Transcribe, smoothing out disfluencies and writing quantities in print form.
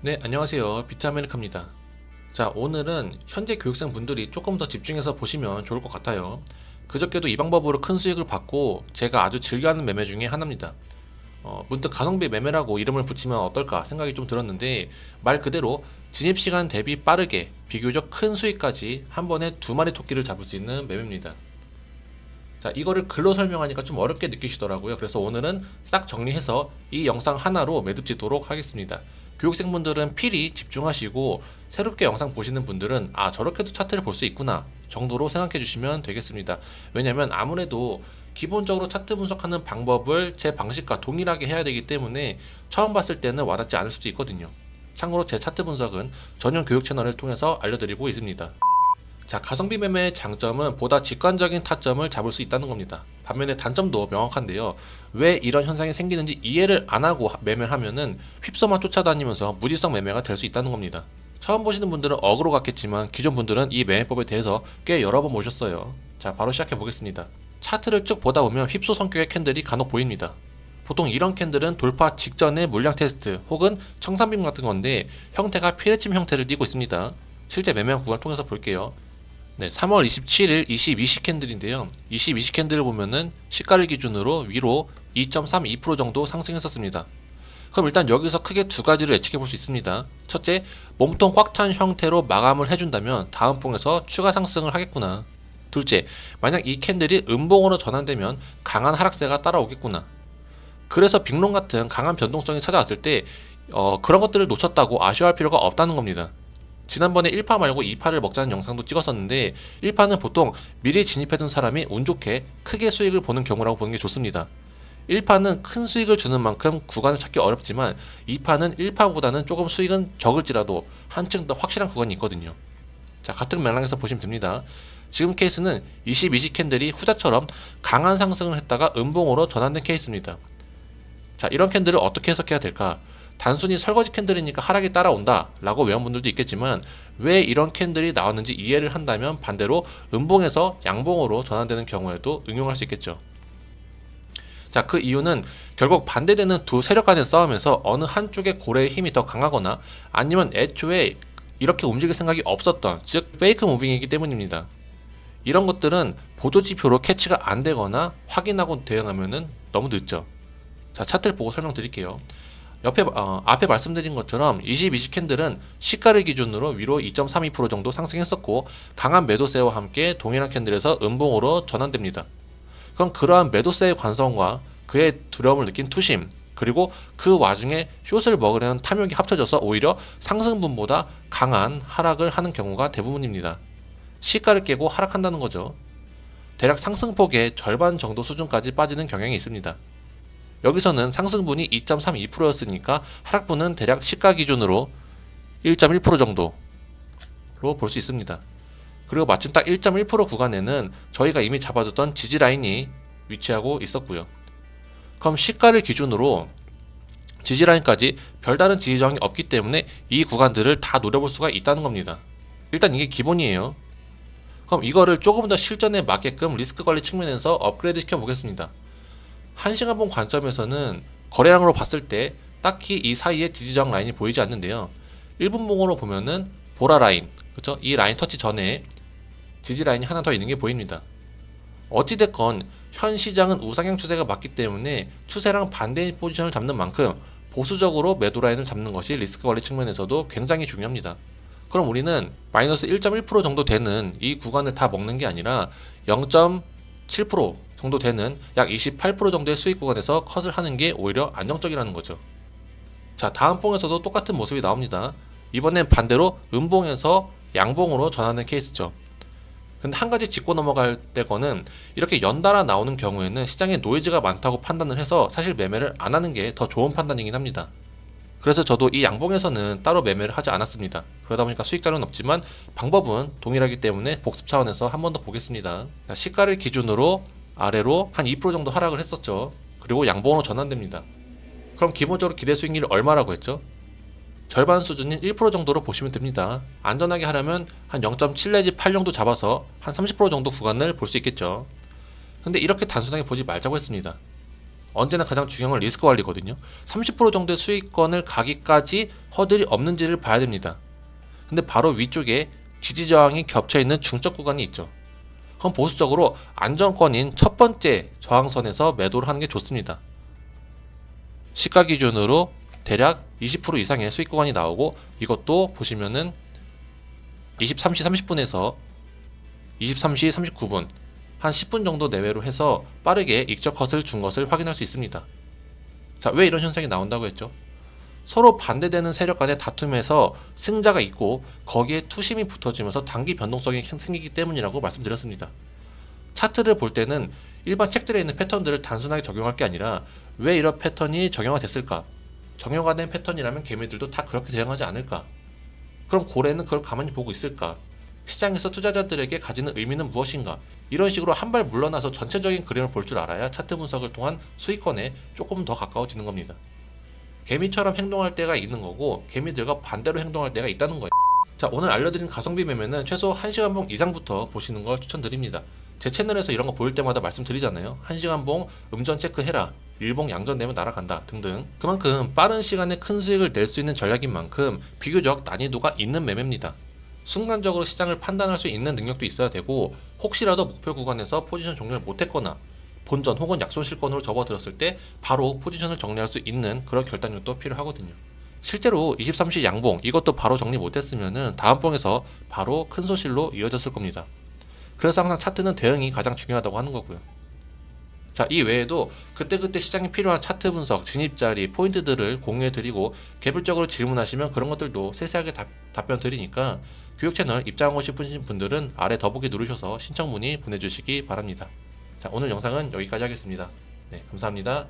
네, 안녕하세요. 비트 아메리카입니다. 자, 오늘은 현재 교육생 분들이 조금 더 집중해서 보시면 좋을 것 같아요. 그저께도 이 방법으로 큰 수익을 받고 제가 아주 즐겨하는 매매 중에 하나입니다. 문득 가성비 매매라고 이름을 붙이면 어떨까 생각이 좀 들었는데, 말 그대로 진입시간 대비 빠르게 비교적 큰 수익까지 한 번에 두 마리 토끼를 잡을 수 있는 매매입니다. 자, 이거를 글로 설명하니까 좀 어렵게 느끼시더라고요. 그래서 오늘은 싹 정리해서 이 영상 하나로 매듭 짓도록 하겠습니다. 교육생분들은 필히 집중하시고, 새롭게 영상 보시는 분들은 아, 저렇게도 차트를 볼 수 있구나 정도로 생각해 주시면 되겠습니다. 왜냐면 아무래도 기본적으로 차트 분석하는 방법을 제 방식과 동일하게 해야 되기 때문에 처음 봤을 때는 와닿지 않을 수도 있거든요. 참고로 제 차트 분석은 전용 교육 채널을 통해서 알려드리고 있습니다. 자, 가성비 매매의 장점은 보다 직관적인 타점을 잡을 수 있다는 겁니다. 반면에 단점도 명확한데요. 왜 이런 현상이 생기는지 이해를 안 하고 매매를 하면은 휩써만 쫓아다니면서 무지성 매매가 될 수 있다는 겁니다. 처음 보시는 분들은 억으로 갔겠지만 기존 분들은 이 매매법에 대해서 꽤 여러 번 보셨어요. 자, 바로 시작해 보겠습니다. 차트를 쭉 보다 보면 휩소 성격의 캔들이 간혹 보입니다. 보통 이런 캔들은 돌파 직전의 물량 테스트 혹은 청산빔 같은 건데, 형태가 피레침 형태를 띠고 있습니다. 실제 매매한 구간을 통해서 볼게요. 네, 3월 27일 22시 캔들인데요. 22시 캔들을 보면은 시가를 기준으로 위로 2.32% 정도 상승했었습니다. 그럼 일단 여기서 크게 두 가지를 예측해 볼 수 있습니다. 첫째, 몸통 꽉 찬 형태로 마감을 해준다면 다음 봉에서 추가 상승을 하겠구나. 둘째, 만약 이 캔들이 음봉으로 전환되면 강한 하락세가 따라오겠구나. 그래서 빅롱 같은 강한 변동성이 찾아왔을 때 그런 것들을 놓쳤다고 아쉬워할 필요가 없다는 겁니다. 지난번에 1파 말고 2파를 먹자는 영상도 찍었었는데, 1파는 보통 미리 진입해둔 사람이 운 좋게 크게 수익을 보는 경우라고 보는 게 좋습니다. 1파는 큰 수익을 주는 만큼 구간을 찾기 어렵지만, 2파는 1파보다는 조금 수익은 적을지라도 한층 더 확실한 구간이 있거든요. 자, 같은 맥락에서 보시면 됩니다. 지금 케이스는 22시 캔들이 후자처럼 강한 상승을 했다가 음봉으로 전환된 케이스입니다. 자, 이런 캔들을 어떻게 해석해야 될까? 단순히 설거지 캔들이니까 하락이 따라온다 라고 외운 분들도 있겠지만, 왜 이런 캔들이 나왔는지 이해를 한다면 반대로 음봉에서 양봉으로 전환되는 경우에도 응용할 수 있겠죠. 자, 그 이유는 결국 반대되는 두 세력 간의 싸움에서 어느 한쪽의 고래의 힘이 더 강하거나, 아니면 애초에 이렇게 움직일 생각이 없었던, 즉 페이크 무빙이기 때문입니다. 이런 것들은 보조지표로 캐치가 안 되거나 확인하고 대응하면 너무 늦죠. 자, 차트를 보고 설명드릴게요. 앞에 말씀드린 것처럼 22시 캔들은 시가를 기준으로 위로 2.32% 정도 상승했었고, 강한 매도세와 함께 동일한 캔들에서 음봉으로 전환됩니다. 그럼 그러한 매도세의 관성과 그의 두려움을 느낀 투심, 그리고 그 와중에 숏을 먹으려는 탐욕이 합쳐져서 오히려 상승분보다 강한 하락을 하는 경우가 대부분입니다. 시가를 깨고 하락한다는 거죠. 대략 상승폭의 절반 정도 수준까지 빠지는 경향이 있습니다. 여기서는 상승분이 2.32%였으니까 하락분은 대략 시가 기준으로 1.1% 정도로 볼 수 있습니다. 그리고 마침 딱 1.1% 구간에는 저희가 이미 잡아뒀던 지지라인이 위치하고 있었고요. 그럼 시가를 기준으로 지지라인까지 별다른 지지저항이 없기 때문에 이 구간들을 다 노려볼 수가 있다는 겁니다. 일단 이게 기본이에요. 그럼 이거를 조금 더 실전에 맞게끔 리스크 관리 측면에서 업그레이드 시켜 보겠습니다. 1시간봉 관점에서는 거래량으로 봤을 때 딱히 이 사이에 지지저항 라인이 보이지 않는데요. 1분봉으로 보면은 보라 라인, 그렇죠? 이 라인 터치 전에 지지 라인이 하나 더 있는 게 보입니다. 어찌됐건 현 시장은 우상향 추세가 맞기 때문에 추세랑 반대인 포지션을 잡는 만큼 보수적으로 매도 라인을 잡는 것이 리스크 관리 측면에서도 굉장히 중요합니다. 그럼 우리는 마이너스 1.1% 정도 되는 이 구간을 다 먹는 게 아니라 0.7% 정도 되는 약 28% 정도의 수익 구간에서 컷을 하는 게 오히려 안정적이라는 거죠. 자, 다음 봉에서도 똑같은 모습이 나옵니다. 이번엔 반대로 음봉에서 양봉으로 전환된 케이스죠. 근데 한 가지 짚고 넘어갈 때 거는, 이렇게 연달아 나오는 경우에는 시장에 노이즈가 많다고 판단을 해서 사실 매매를 안 하는 게 더 좋은 판단이긴 합니다. 그래서 저도 이 양봉에서는 따로 매매를 하지 않았습니다. 그러다 보니까 수익자는 없지만 방법은 동일하기 때문에 복습 차원에서 한 번 더 보겠습니다. 시가를 기준으로 아래로 한 2% 정도 하락을 했었죠. 그리고 양봉으로 전환됩니다. 그럼 기본적으로 기대 수익률이 얼마라고 했죠? 절반 수준인 1% 정도로 보시면 됩니다. 안전하게 하려면 한 0.7 내지 8 정도 잡아서 한 30% 정도 구간을 볼 수 있겠죠. 근데 이렇게 단순하게 보지 말자고 했습니다. 언제나 가장 중요한 건 리스크 관리거든요. 30% 정도의 수익권을 가기까지 허들이 없는지를 봐야 됩니다. 근데 바로 위쪽에 지지저항이 겹쳐있는 중적 구간이 있죠. 그럼 보수적으로 안정권인 첫 번째 저항선에서 매도를 하는 게 좋습니다. 시가 기준으로 대략 20% 이상의 수익 구간이 나오고, 이것도 보시면은 23시 30분에서 23시 39분 한 10분 정도 내외로 해서 빠르게 익절 컷을 준 것을 확인할 수 있습니다. 자, 왜 이런 현상이 나온다고 했죠? 서로 반대되는 세력 간의 다툼에서 승자가 있고 거기에 투심이 붙어지면서 단기 변동성이 생기기 때문이라고 말씀드렸습니다. 차트를 볼 때는 일반 책들에 있는 패턴들을 단순하게 적용할 게 아니라 왜 이런 패턴이 정형화 됐을까? 정형화 된 패턴이라면 개미들도 다 그렇게 대응하지 않을까? 그럼 고래는 그걸 가만히 보고 있을까? 시장에서 투자자들에게 가지는 의미는 무엇인가? 이런 식으로 한 발 물러나서 전체적인 그림을 볼 줄 알아야 차트 분석을 통한 수익권에 조금 더 가까워지는 겁니다. 개미처럼 행동할 때가 있는 거고 개미들과 반대로 행동할 때가 있다는 거예요. 자, 오늘 알려드린 가성비 매매는 최소 1시간 봉 이상부터 보시는 걸 추천드립니다. 제 채널에서 이런 거 보일 때마다 말씀드리잖아요. 1시간 봉 음전 체크해라, 일봉 양전 되면 날아간다 등등. 그만큼 빠른 시간에 큰 수익을 낼 수 있는 전략인 만큼 비교적 난이도가 있는 매매입니다. 순간적으로 시장을 판단할 수 있는 능력도 있어야 되고, 혹시라도 목표 구간에서 포지션 종료를 못했거나 본전 혹은 약손실권으로 접어들었을 때 바로 포지션을 정리할 수 있는 그런 결단력도 필요하거든요. 실제로 23시 양봉 이것도 바로 정리 못했으면 다음 봉에서 바로 큰 손실로 이어졌을 겁니다. 그래서 항상 차트는 대응이 가장 중요하다고 하는 거고요. 자, 이 외에도 그때그때 시장에 필요한 차트 분석, 진입자리, 포인트들을 공유해드리고 개별적으로 질문하시면 그런 것들도 세세하게 답변 드리니까 교육 채널 입장하고 싶으신 분들은 아래 더보기 누르셔서 신청 문의 보내주시기 바랍니다. 자, 오늘 영상은 여기까지 하겠습니다. 네, 감사합니다.